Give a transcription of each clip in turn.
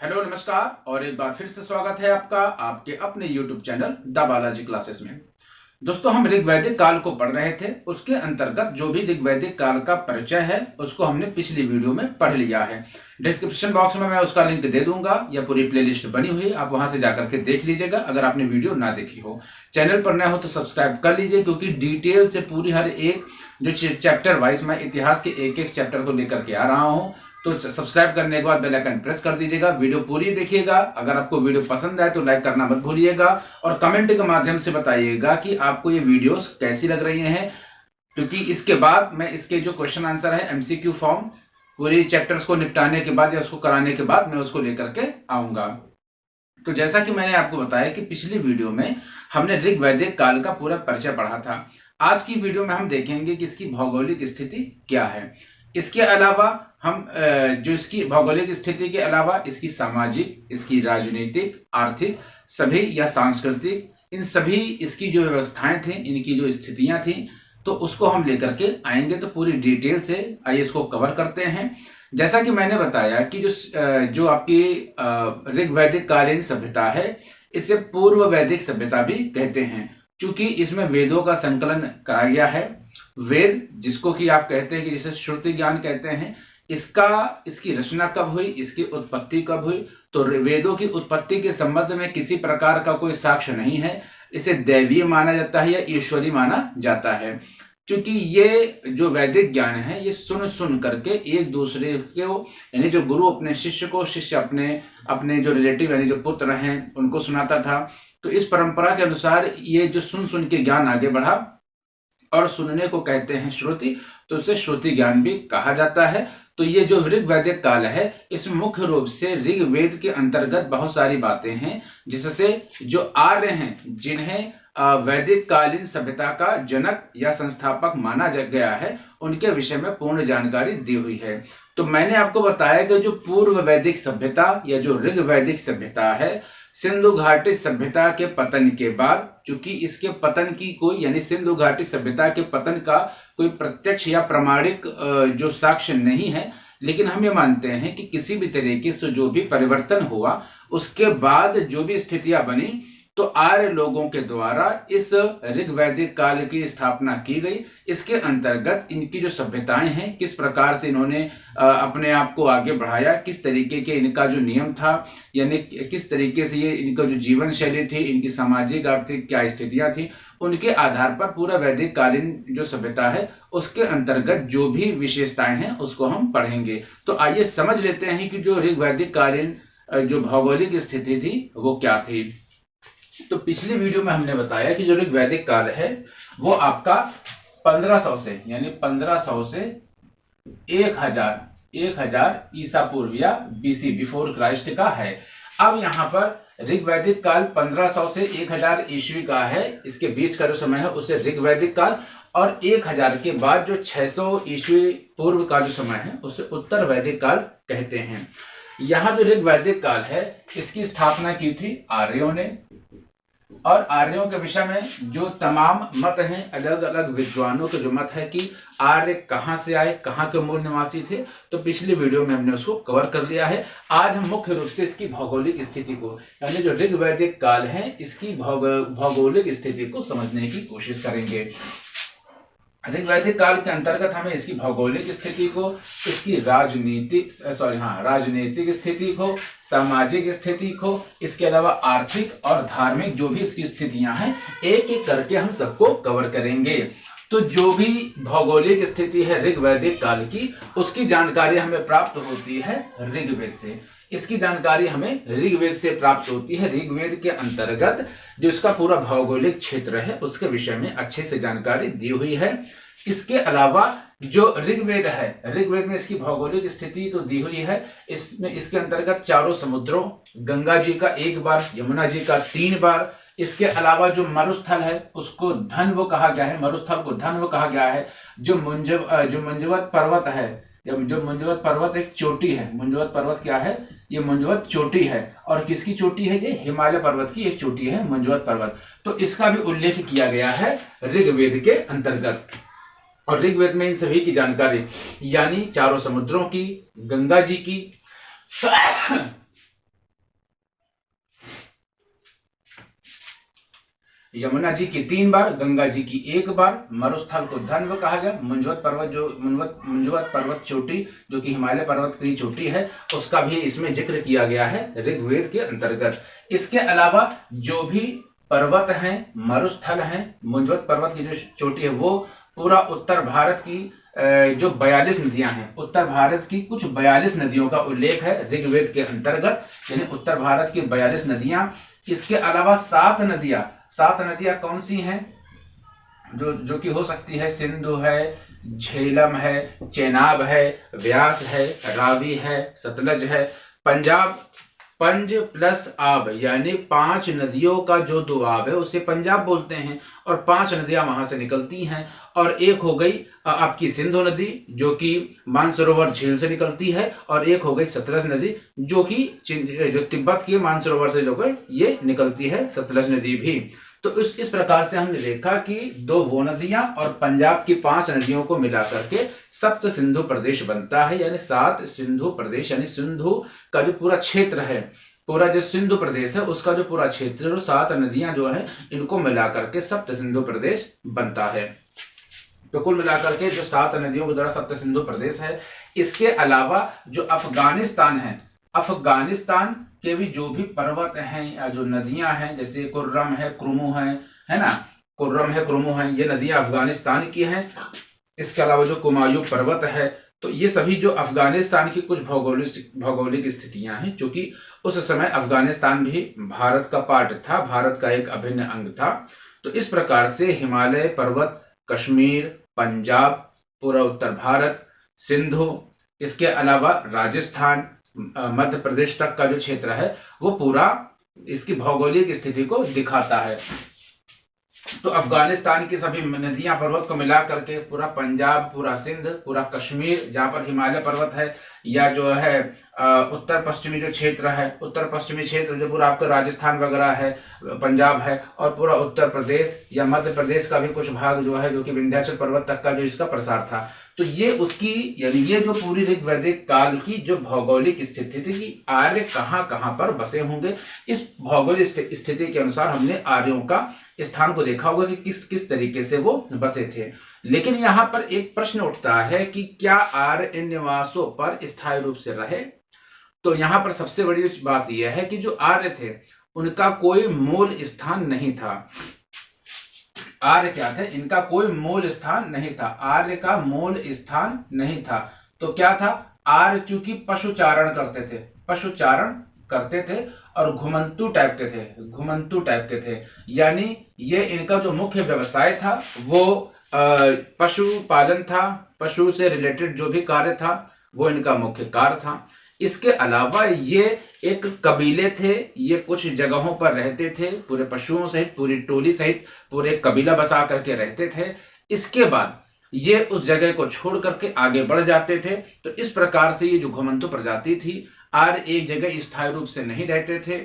Hello नमस्कार और एक बार फिर से स्वागत है आपका आपके अपने YouTube channel the Balaji classes में। दोस्तों, हम ऋग्वैदिक काल को पढ़ रहे थे। उसके अंतर्गत जो भी ऋग्वैदिक काल का परिचय है उसको हमने पिछली वीडियो में पढ़ लिया है। डिस्क्रिप्शन बॉक्स में मैं उसका लिंक दे दूंगा या पूरी प्लेलिस्ट बनी हुई है, आप वहां से जाकर के देख लीजिएगा अगर आपने वीडियो ना देखी हो। चैनल पर नया हो तो सब्सक्राइब कर लीजिए, क्योंकि डिटेल से पूरी हर एक जो चैप्टर वाइज मैं इतिहास के एक एक चैप्टर को लेकर के आ रहा हूँ। तो सब्सक्राइब करने के बाद बेल आइकन प्रेस कर दीजिएगा, वीडियो पूरी देखिएगा। अगर आपको वीडियो पसंद आए तो लाइक करना मत भूलिएगा और कमेंट के माध्यम से बताइएगा कि आपको ये वीडियोस कैसी लग रही हैं, क्योंकि इसके बाद मैं इसके जो क्वेश्चन आंसर है एमसीक्यू फॉर्म पूरी चैप्टर्स को निपटाने के बाद या उसको कराने के बाद मैं उसको लेकर के आऊंगा। तो जैसा कि मैंने आपको बताया कि पिछली वीडियो में हमने ऋग्वैदिक काल का पूरा परिचय पढ़ा था। आज की वीडियो में हम देखेंगे कि इसकी भौगोलिक स्थिति क्या है। इसके अलावा हम जो इसकी भौगोलिक स्थिति के अलावा इसकी सामाजिक, इसकी राजनीतिक, आर्थिक सभी या सांस्कृतिक, इन सभी इसकी जो व्यवस्थाएं थी, इनकी जो स्थितियां थी, तो उसको हम लेकर के आएंगे। तो पूरी डिटेल से आइए इसको कवर करते हैं। जैसा कि मैंने बताया कि जो आपकी ऋग्वैदिक कालीन सभ्यता है, इसे पूर्व वैदिक सभ्यता भी कहते हैं, क्योंकि इसमें वेदों का संकलन कराया गया है। वेद जिसको कि आप कहते हैं कि जिसे श्रुति ज्ञान कहते हैं, इसकी रचना कब हुई, इसकी उत्पत्ति कब हुई, तो वेदों की उत्पत्ति के संबंध में किसी प्रकार का कोई साक्ष्य नहीं है। इसे दैवीय माना जाता है या ईश्वरी माना जाता है, क्योंकि ये जो वैदिक ज्ञान है ये सुन सुन करके एक दूसरे को, यानी जो गुरु अपने शिष्य को, शिष्य अपने जो रिलेटिव यानी जो पुत्र हैं उनको सुनाता था। तो इस परंपरा के अनुसार ये जो सुन सुन के ज्ञान आगे बढ़ा और सुनने को कहते हैं श्रुति, तो उसे श्रुति ज्ञान भी कहा जाता है। तो ये जो ऋग्वैदिक काल है, इसमें मुख्य रूप से ऋग्वेद के अंतर्गत बहुत सारी बातें हैं, जिससे जो आर्य हैं, जिन्हें वैदिक कालीन सभ्यता का जनक या संस्थापक माना गया है, उनके विषय में पूर्ण जानकारी दी हुई है। तो मैंने आपको बताया कि जो पूर्व वैदिक सभ्यता या जो ऋग्वैदिक सभ्यता है, सिंधु घाटी सभ्यता के पतन के बाद, चूंकि इसके पतन की कोई, यानी सिंधु घाटी सभ्यता के पतन का कोई प्रत्यक्ष या प्रमाणिक जो साक्ष्य नहीं है, लेकिन हम ये मानते हैं कि किसी भी तरीके से जो भी परिवर्तन हुआ उसके बाद जो भी स्थितियां बनी, तो आर्य लोगों के द्वारा इस ऋग्वैदिक काल की स्थापना की गई। इसके अंतर्गत इनकी जो सभ्यताएं हैं, किस प्रकार से इन्होंने अपने आप को आगे बढ़ाया, किस तरीके के इनका जो नियम था, यानी किस तरीके से ये इनका जो जीवन शैली थी, इनकी सामाजिक आर्थिक क्या स्थितियां थी, उनके आधार पर पूरा वैदिक कालीन जो सभ्यता है उसके अंतर्गत जो भी विशेषताएं हैं उसको हम पढ़ेंगे। तो आइए समझ लेते हैं कि जो ऋग्वैदिक कालीन जो भौगोलिक स्थिति थी वो क्या थी। तो पिछली वीडियो में हमने बताया कि जो ऋग्वैदिक काल है वो आपका 1500 से, यानी 1500 से 1000 ईसा पूर्व या बीसी बिफोर क्राइस्ट का है। अब यहाँ पर ऋग्वैदिक काल 1500 से 1000 ईस्वी का है, इसके बीच का जो समय है उसे ऋग्वैदिक काल, और 1000 के बाद जो 600 ईस्वी पूर्व का जो समय है उसे उत्तर वैदिक काल कहते हैं। यहाँ जो ऋग्वैदिक काल है इसकी स्थापना की थी आर्यों ने, और आर्यों के विषय में जो तमाम मत हैं, अलग अलग विद्वानों के जो मत है कि आर्य कहां से आए, कहां के मूल निवासी थे, तो पिछली वीडियो में हमने उसको कवर कर लिया है। आज हम मुख्य रूप से इसकी भौगोलिक स्थिति को, यानी जो ऋग्वैदिक काल है इसकी भौगोलिक स्थिति को समझने की कोशिश करेंगे। ऋग्वैदिक काल के अंतर्गत हमें इसकी भौगोलिक स्थिति को, इसकी राजनीतिक स्थिति को, सामाजिक स्थिति को, इसके अलावा आर्थिक और धार्मिक जो भी इसकी स्थितियां हैं, एक एक करके हम सबको कवर करेंगे। तो जो भी भौगोलिक स्थिति है ऋग्वैदिक काल की, उसकी जानकारी हमें प्राप्त होती है ऋग्वेद से। इसकी जानकारी हमें ऋग्वेद से प्राप्त होती है। ऋग्वेद के अंतर्गत जो इसका पूरा भौगोलिक क्षेत्र है उसके विषय में अच्छे से जानकारी दी हुई है। इसके अलावा जो ऋग्वेद है, ऋग्वेद में इसकी भौगोलिक स्थिति तो दी हुई है। इसमें इसके अंतर्गत चारों समुद्रों, गंगा जी का 1 बार, यमुना जी का 3 बार, इसके अलावा जो मरुस्थल है उसको धन्व कहा गया है, मरुस्थल को धन्व कहा गया है। जो मंजवत पर्वत है, जो मंजवत पर्वत एक चोटी है, मंजवत पर्वत क्या है, ये मंजवत चोटी है, और किसकी चोटी है, ये हिमालय पर्वत की एक चोटी है मंजवत पर्वत। तो इसका भी उल्लेख किया गया है ऋग्वेद के अंतर्गत, और ऋग्वेद में इन सभी की जानकारी, यानी चारों समुद्रों की, गंगा जी की, यमुना जी की 3 बार, गंगा जी की 1 बार। मरुस्थल को धन्व कहा गया। मुंजवत पर्वत चोटी जो कि हिमालय पर्वत की चोटी है, उसका भी इसमें जिक्र किया गया है ऋग्वेद के अंतर्गत। इसके अलावा जो भी पर्वत हैं, मरुस्थल हैं, मुंजवत पर्वत की जो चोटी है, वो पूरा उत्तर भारत की जो 42 नदियां हैं, उत्तर भारत की कुछ 42 नदियों का उल्लेख है ऋग्वेद के अंतर्गत, यानी उत्तर भारत की 42 नदियां। इसके अलावा 7 नदियां कौन सी हैं जो कि हो सकती है? सिंधु है, झेलम है, चेनाब है, व्यास है, रावी है, सतलज है। पंज प्लस आब यानी 5 नदियों का जो दोआब है उसे पंजाब बोलते हैं, और 5 नदियां वहां से निकलती हैं। और एक हो गई आपकी सिंधु नदी जो कि मानसरोवर झील से निकलती है, और एक हो गई सतलज नदी जो कि जो तिब्बत के मानसरोवर से जो ये निकलती है, सतलज नदी भी। तो इस प्रकार से हमने देखा कि 2 वो नदियां और पंजाब की 5 नदियों को मिलाकर के सप्त सिंधु प्रदेश बनता है, यानी 7 सिंधु प्रदेश, यानी सिंधु का जो पूरा क्षेत्र है, पूरा जो सिंधु प्रदेश है उसका जो पूरा क्षेत्र है, 7 नदियां जो है इनको मिलाकर के सप्त सिंधु प्रदेश बनता है। तो कुल मिलाकर के जो 7 नदियों के द्वारा सप्त सिंधु प्रदेश है। इसके अलावा जो अफगानिस्तान है, अफगानिस्तान के भी जो भी पर्वत हैं या जो नदियां हैं, जैसे कुर्रम है, क्रुमु है ना, कुर्रम है, क्रुमु है, ये नदियां अफगानिस्तान की हैं। इसके अलावा जो कुमायूं पर्वत है, तो ये सभी जो अफगानिस्तान की कुछ भौगोलिक स्थितियां हैं, क्योंकि उस समय अफगानिस्तान भी भारत का पार्ट था, भारत का एक अभिन्न अंग था। तो इस प्रकार से हिमालय पर्वत, कश्मीर, पंजाब, पूरा उत्तर भारत, सिंधु, इसके अलावा राजस्थान, मध्य प्रदेश तक का जो क्षेत्र है वो पूरा इसकी भौगोलिक स्थिति को दिखाता है। तो अफगानिस्तान की सभी नदियां पर्वत को मिला करके पूरा पंजाब, पूरा सिंध, पूरा कश्मीर जहां पर हिमालय पर्वत है, या जो है उत्तर पश्चिमी जो क्षेत्र है, उत्तर पश्चिमी क्षेत्र जो पूरा आपका राजस्थान वगैरह है, पंजाब है, और पूरा उत्तर प्रदेश या मध्य प्रदेश का भी कुछ भाग जो है जो कि विंध्याचल पर्वत तक का जो इसका प्रसार था। तो ये उसकी, यानी ये जो पूरी ऋग्वैदिक काल की जो भौगोलिक स्थिति थी कि आर्य कहाँ कहाँ पर बसे होंगे, इस भौगोलिक स्थिति के अनुसार हमने आर्यों का स्थान को देखा होगा कि किस किस तरीके से वो बसे थे। लेकिन यहाँ पर एक प्रश्न उठता है कि क्या आर्य इन निवासों पर स्थायी रूप से रहे? तो यहाँ पर सबसे बड़ी बात यह है कि जो आर्य थे उनका कोई मूल स्थान नहीं था। आर्य क्या थे? इनका कोई मूल स्थान नहीं था, आर्य का मूल स्थान नहीं था। तो क्या था? आर्य चूंकि पशुचारण करते थे और घुमंतु टाइप के थे, यानी ये इनका जो मुख्य व्यवसाय था वो पशु पालन था, पशु से रिलेटेड जो भी कार्य था वो इनका मुख्य कार्य था। इसके अलावा ये एक कबीले थे, ये कुछ जगहों पर रहते थे, पूरे पशुओं सहित, पूरी टोली सहित पूरे कबीला बसा करके रहते थे। इसके बाद ये उस जगह को छोड़ करके आगे बढ़ जाते थे। तो इस प्रकार से ये जो घुमंतु प्रजाति थी, आर्य एक जगह स्थायी रूप से नहीं रहते थे।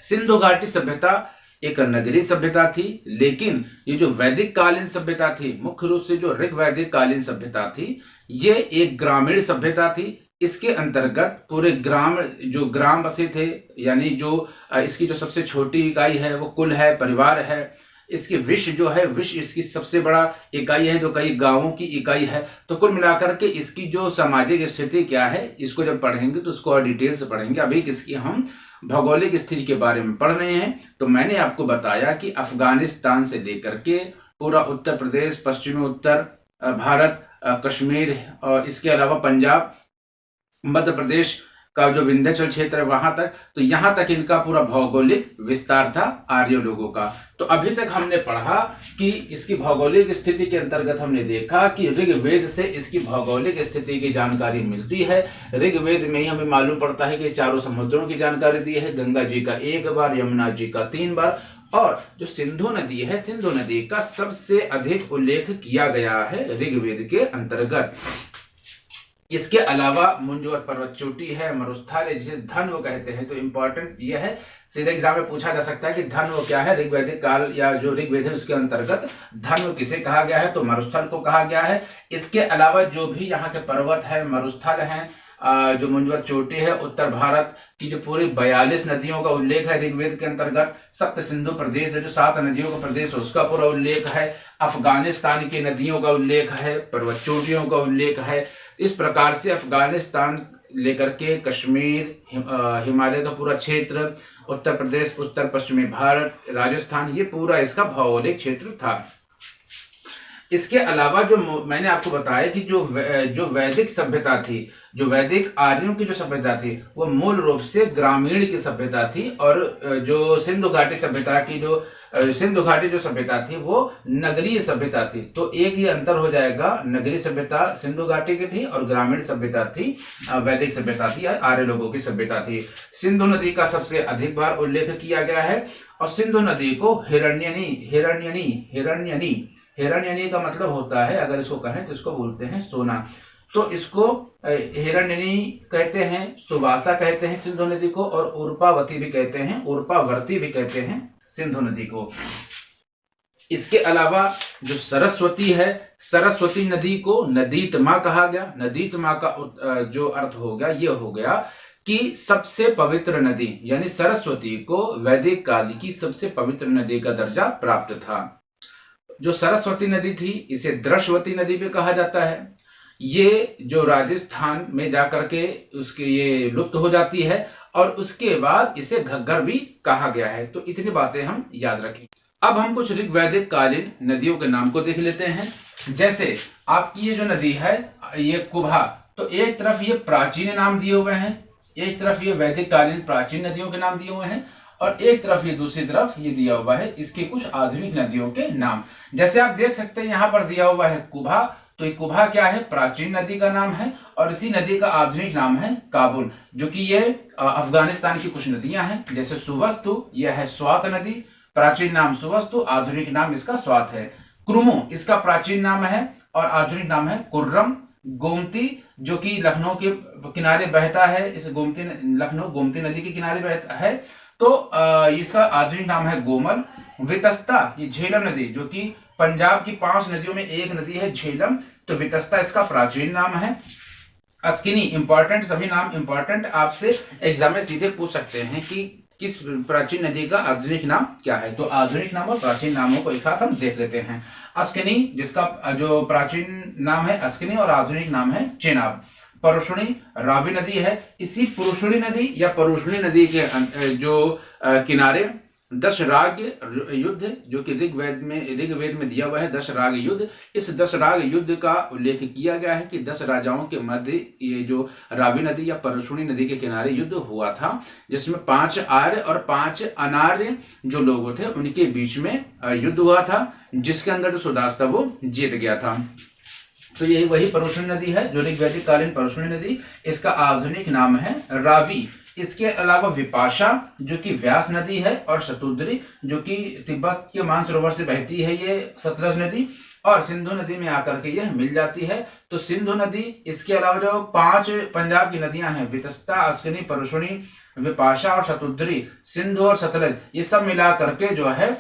सिंधु घाटी सभ्यता एक नगरीय सभ्यता थी, लेकिन ये जो वैदिक कालीन सभ्यता थी, मुख्य रूप से जो ऋग्वैदिक कालीन सभ्यता थी, ये एक ग्रामीण सभ्यता थी। इसके अंतर्गत पूरे ग्राम बसे थे, यानी जो इसकी जो सबसे छोटी इकाई है वो कुल है, परिवार है। इसकी विश्व जो है, विश्व इसकी सबसे बड़ा इकाई है जो कई गांवों की इकाई है। तो कुल मिलाकर के इसकी जो सामाजिक स्थिति क्या है, इसको जब पढ़ेंगे तो उसको और डिटेल से पढ़ेंगे। अभी इसकी हम भौगोलिक स्थिति के बारे में पढ़ रहे हैं। तो मैंने आपको बताया कि अफगानिस्तान से लेकर के पूरा उत्तर प्रदेश, पश्चिमी उत्तर भारत, कश्मीर और इसके अलावा पंजाब, मध्य प्रदेश का जो विंध्याचल क्षेत्र है वहां तक, तो यहां तक इनका पूरा भौगोलिक विस्तार था आर्य लोगों का। तो अभी तक हमने पढ़ा कि इसकी भौगोलिक स्थिति के अंतर्गत हमने देखा कि ऋग्वेद से इसकी भौगोलिक स्थिति की जानकारी मिलती है। ऋग्वेद में ही हमें मालूम पड़ता है कि चारों समुद्रों की जानकारी दी है, गंगा जी का 1 बार, यमुना जी का 3 बार, और जो सिंधु नदी है, सिंधु नदी का सबसे अधिक उल्लेख किया गया है ऋग्वेद के अंतर्गत। इसके अलावा मुंजवत पर्वत चोटी है, मरुस्थल है जिसे धन्व कहते हैं। तो इंपॉर्टेंट ये है, सीधे एग्जाम में पूछा जा सकता है कि धन्व क्या है। ऋग्वैदिक काल या जो ऋग्वेद है उसके अंतर्गत धन्व किसे कहा गया है, तो मरुस्थल को कहा गया है। इसके अलावा जो भी यहाँ के पर्वत है, मरुस्थल है, जो मुंजवत चोटी है, उत्तर भारत की जो पूरी 42 नदियों का उल्लेख है ऋग्वेद के अंतर्गत। सप्त सिंधु प्रदेश है, जो 7 नदियों का प्रदेश है, उसका पूरा उल्लेख है। अफगानिस्तान की नदियों का उल्लेख है, पर्वत चोटियों का उल्लेख है। इस प्रकार से अफगानिस्तान लेकर के कश्मीर, हिमालय का पूरा क्षेत्र, उत्तर प्रदेश, उत्तर पश्चिमी भारत, राजस्थान, ये पूरा इसका भौगोलिक क्षेत्र था। इसके अलावा जो मैंने आपको बताया कि जो वैदिक सभ्यता थी, जो वैदिक आर्यों की जो सभ्यता थी, वो मूल रूप से ग्रामीण की सभ्यता थी। और जो सिंधु घाटी सभ्यता की सिंधु घाटी जो सभ्यता थी वो नगरीय सभ्यता थी। तो एक ही अंतर हो जाएगा, नगरीय सभ्यता सिंधु घाटी की थी और ग्रामीण सभ्यता थी वैदिक सभ्यता थी, आर्य लोगों की सभ्यता थी। सिंधु नदी का सबसे अधिक बार उल्लेख किया गया है और सिंधु नदी को हिरण्यनी का मतलब होता है, अगर इसको कहें तो इसको बोलते हैं सोना। तो इसको हिरण्यनी कहते हैं, सुवासा कहते हैं सिंधु नदी को, और उर्पावती भी कहते हैं, उर्पावर्ती भी कहते हैं सिंधु नदी को। इसके अलावा जो सरस्वती है, सरस्वती नदी को नदीतमा कहा गया। नदीतमा का जो अर्थ हो गया, ये हो गया कि सबसे पवित्र नदी, यानी सरस्वती को वैदिक काल की सबसे पवित्र नदी का दर्जा प्राप्त था। जो सरस्वती नदी थी इसे द्रश्वती नदी भी कहा जाता है। ये जो राजस्थान में जाकर के उसके ये लुप्त हो जाती है और उसके बाद इसे घग्गर भी कहा गया है। तो इतनी बातें हम याद रखें। अब हम कुछ ऋग्वैदिक कालीन नदियों के नाम को देख लेते हैं। जैसे आपकी ये जो नदी है, ये कुभा, तो एक तरफ ये प्राचीन नाम दिए हुए हैं, एक तरफ ये वैदिक कालीन प्राचीन नदियों के नाम दिए हुए हैं, और एक तरफ ये दूसरी तरफ ये दिया हुआ है इसके कुछ आधुनिक नदियों के नाम। जैसे आप देख सकते हैं यहाँ पर दिया हुआ है कुभा, तो ये कुभा क्या है, प्राचीन नदी का नाम है, और इसी नदी का आधुनिक नाम है काबुल, जो कि ये अफगानिस्तान की कुछ नदियां हैं। जैसे सुवस्तु, यह है स्वात नदी, प्राचीन नाम सुवस्तु, आधुनिक नाम इसका स्वात है। क्रुमो इसका प्राचीन नाम है और आधुनिक नाम है कुर्रम। गोमती, जो कि लखनऊ के किनारे बहता है, इस लखनऊ गोमती नदी के किनारे बहता है, तो इसका आधुनिक नाम है गोमल। वितस्ता, ये झेलम नदी, जो कि पंजाब की 5 नदियों में एक नदी है झेलम, तो वितस्ता इसका प्राचीन नाम है। अस्किनी, इंपॉर्टेंट, सभी नाम इंपॉर्टेंट, आपसे एग्जाम में सीधे पूछ सकते हैं कि किस प्राचीन नदी का आधुनिक नाम क्या है। तो आधुनिक नाम और प्राचीन नामों को एक साथ हम देख लेते हैं। अस्किनी, जिसका जो प्राचीन नाम है अस्किनी और आधुनिक नाम है चेनाब। परुष्णी, रावी नदी है। इसी पुरुषणी नदी या परुष्णी नदी के जो किनारे 10 राग युद्ध, जो कि ऋग्वेद में दिया हुआ है 10 राग युद्ध, इस 10 राग युद्ध का उल्लेख किया गया है कि 10 राजाओं के मध्य ये जो रावी नदी या परुष्णी नदी के किनारे युद्ध हुआ था, जिसमें 5 आर्य और 5 अनार्य जो लोग थे उनके बीच में युद्ध हुआ था, जिसके अंदर जो सुदास था वो जीत गया था। तो यही वही परुष्णी नदी है जो ऋग्वैदिक कालीन परुष्णी नदी, इसका आधुनिक नाम है रावी। इसके अलावा विपाशा, जो कि व्यास नदी है, और शतुद्री, जो कि तिब्बत के मानसरोवर से बहती है ये सतलज नदी, और सिंधु नदी में आकर के यह मिल जाती है। तो सिंधु नदी, इसके अलावा जो 5 पंजाब की नदियां हैं, वितस्ता, अस्किनी, परुष्णी, विपाशा और शतुद्री, सिंधु और सतलज, ये सब मिला करके जो है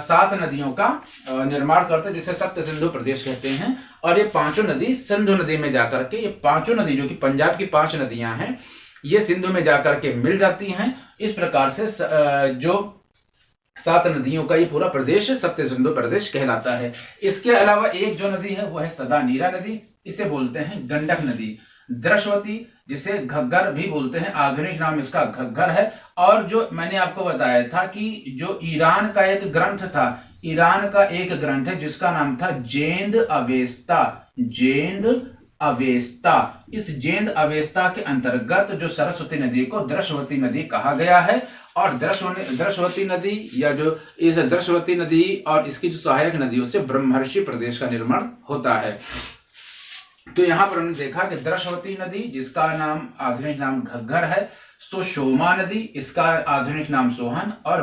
7 नदियों का निर्माण करते हैं, जिसे सप्त सिंधु प्रदेश कहते हैं। और ये 5 नदी सिंधु नदी में जाकर के, ये 5 नदी जो कि पंजाब की 5 नदियां हैं, ये सिंधु में जाकर के मिल जाती हैं। इस प्रकार से जो 7 नदियों का ये पूरा प्रदेश सप्त सिंधु प्रदेश कहलाता है। इसके अलावा एक जो नदी है वो है सदा नीरा नदी, इसे बोलते हैं गंडक नदी। द्रश्वती, जिसे घग्गर भी बोलते हैं, आधुनिक नाम इसका घग्गर है। और जो मैंने आपको बताया था कि जो ईरान का एक ग्रंथ था, ईरान का एक ग्रंथ है जिसका नाम था जेंद अवेस्ता। जेंद अवेस्ता, इस जेंद अवेस्ता के अंतर्गत जो सरस्वती नदी को द्रश्वती नदी कहा गया है। और द्रश्वती नदी या जो इस द्रश्वती नदी और इसकी जो सहायक नदियों से ब्रह्मर्षि प्रदेश का निर्माण होता है। तो यहाँ पर हमने देखा कि द्रश्वती नदी, जिसका नाम आधुनिक नाम घग्गर है, तो सोमा नदी, इसका आधुनिक नाम सोहन, और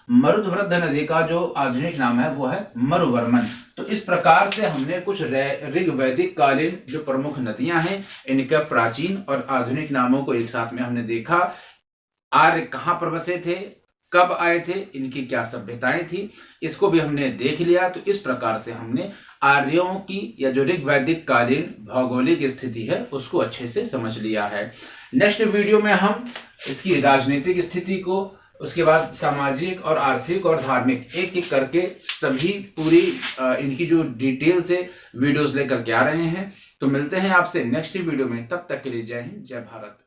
मरुद्वृद्ध नदी का जो आधुनिक नाम है वो है मरुवर्मन। तो इस प्रकार से हमने कुछ ऋग्वैदिक कालीन जो प्रमुख नदियां हैं, इनके प्राचीन और आधुनिक नामों को एक साथ में हमने देखा। आर्य कहाँ पर बसे थे, कब आए थे, इनकी क्या सभ्यताएं थी, इसको भी हमने देख लिया। तो इस प्रकार से हमने आर्यों की या जो ऋग वैदिक कालीन भौगोलिक स्थिति है उसको अच्छे से समझ लिया है। नेक्स्ट वीडियो में हम इसकी राजनीतिक स्थिति को, उसके बाद सामाजिक और आर्थिक और धार्मिक एक एक करके सभी पूरी इनकी जो डिटेल से वीडियोस लेकर के आ रहे हैं। तो मिलते हैं आपसे नेक्स्ट वीडियो में, तब तक के लिए जय हिंद, जय भारत।